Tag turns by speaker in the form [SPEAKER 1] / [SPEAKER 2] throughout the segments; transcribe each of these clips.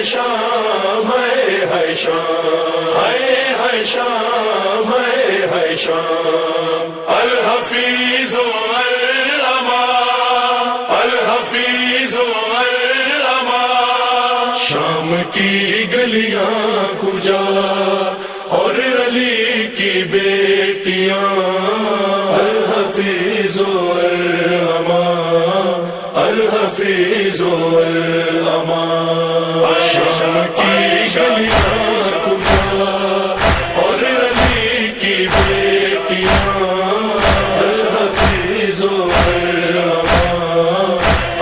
[SPEAKER 1] شام ہے شام ہے شام ہے شام الحفیظ العلماء الحفیظ العلماء شام کی گلیاں کجا اور علی کی بیٹیاں الحفیظ العلماء الحفیظ العلماء شام کی گلیاں کجا اور علی کی بیٹیاں الحفیظ العلماء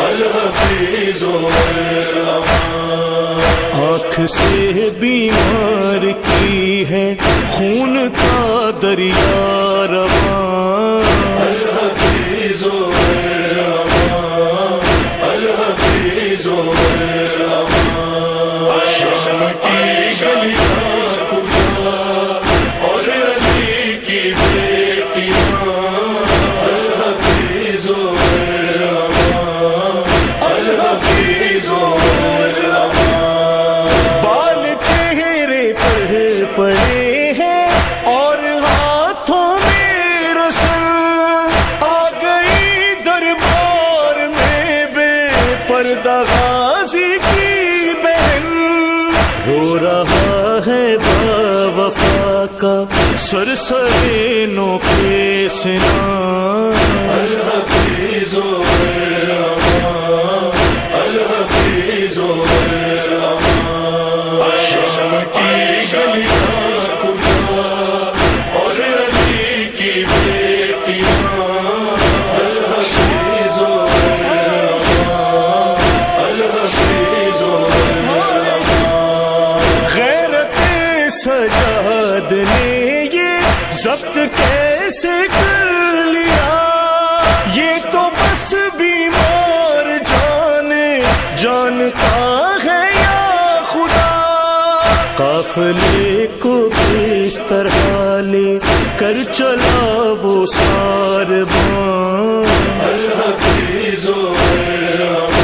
[SPEAKER 1] الحفیظ العلماء
[SPEAKER 2] آنکھ سے بیمار کی ہے خون کا دریا رواں
[SPEAKER 1] الحفیظ العلماء الحفیظ العلماء شام کی گلیاں کجا اور علی کی بیٹیاں الحفیظ العلماء الحفیظ العلماء
[SPEAKER 2] بال چہرے پر پڑے ہیں اور ہاتھوں میں رسل آ گئی دربار میں بے پردہ غازی کی بہن رو رہا ہے با وفا کا سرسرینوں کے سنا
[SPEAKER 1] الحفیظ العلماء الحفیظ العلماء شام کی گلیاں کجا اور علی کی بیٹیاں الحفیظ العلماء الحفیظ العلماء
[SPEAKER 2] غیرت سجاد نے یہ ضبط کیسے کر لیا یہ تو بس بیمار جانتا ہے یا خدا قافلے کو کس طرح لے کر چلا وہ سارباں
[SPEAKER 1] الحفیظ العلماء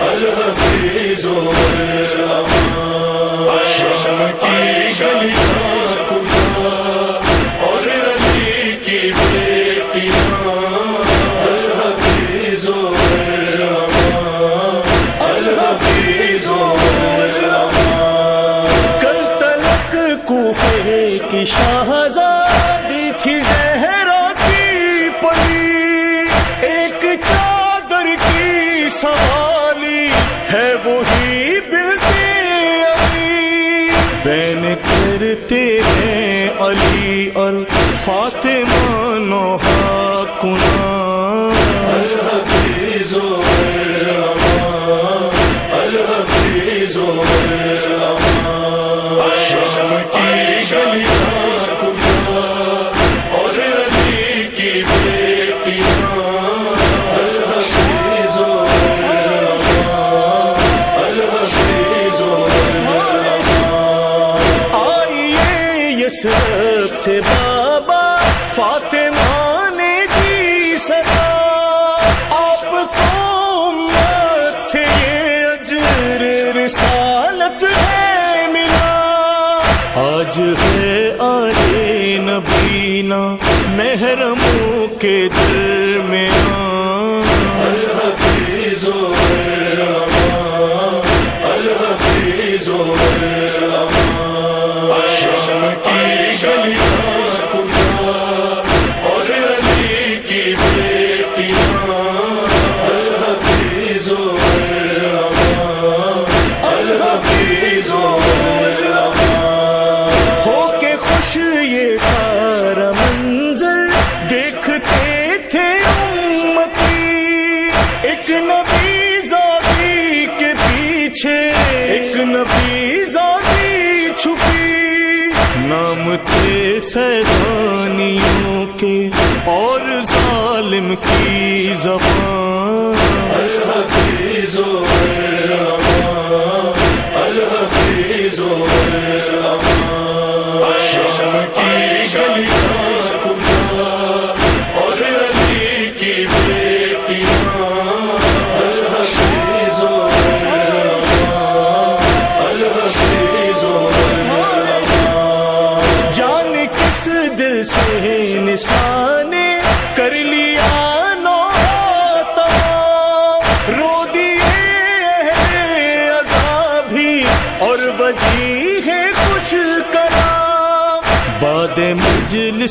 [SPEAKER 1] الحفیظ العلماء شام کی گلیاں کجا اور علی کی بیٹیاں الحفیظ العلماء الحفیظ العلماء
[SPEAKER 2] کل تلک کوفے کی شہزادی تھی زہرا کی پلی ایک چادر کی سوالی ہے وہی بنتے علی بین کرتے ہیں علی اور فاطمہ نوحہ کناں
[SPEAKER 1] الحفیظ العلماء الحفیظ العلماء شام کی گلیاں کجا اور علی کی بیٹیاں الحفیظ العلماء الحفیظ العلماء
[SPEAKER 2] آئیے یثرب سے بابا فاطمہ نے دی صدا آپ کو امت سے یہ اجر رسالت ہے ملا آج ہے آلِ نبینا محرموں کے درمیان
[SPEAKER 1] الحفیظ العلماء الحفیظ العلماء شام کی گلیاں کجا اور علی کی بیٹیاں الحفیظ العلماء الحفیظ العلماء
[SPEAKER 2] ہو کے خوش یہ سارا منظر دیکھتے تھے امتی ایک نبی زادی کے پیچھے ایک نبی زادی چھپی نام تھے سیدانیوں کے اور ظالم کی زبان
[SPEAKER 1] الحفیظ العلماء الحفیظ العلماء شام کی گلیاں کجا اور علی کی بیٹیاں الحفیظ العلماء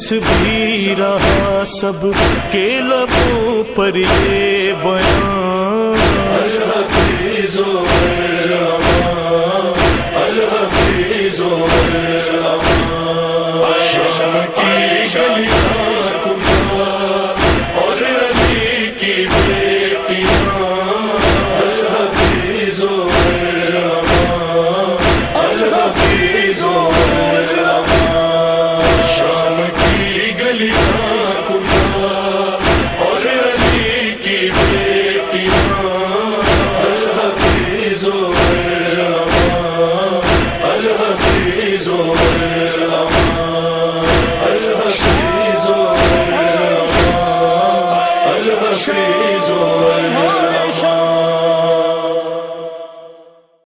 [SPEAKER 2] جس بھی رہا سب کے لبوں پر یہ بیان،
[SPEAKER 1] الحفیظ الامان، الحفیظ الامان، شام کی گلیاں کجا اور علی کی بیٹیاں، الحفیظ الامان، الحفیظ الامان، شام کی گلیاں کجا اور علی کی بیٹیاں، الحفیظ الامان، الحفیظ الامان، الحفیظ الامان، الحفیظ الامان۔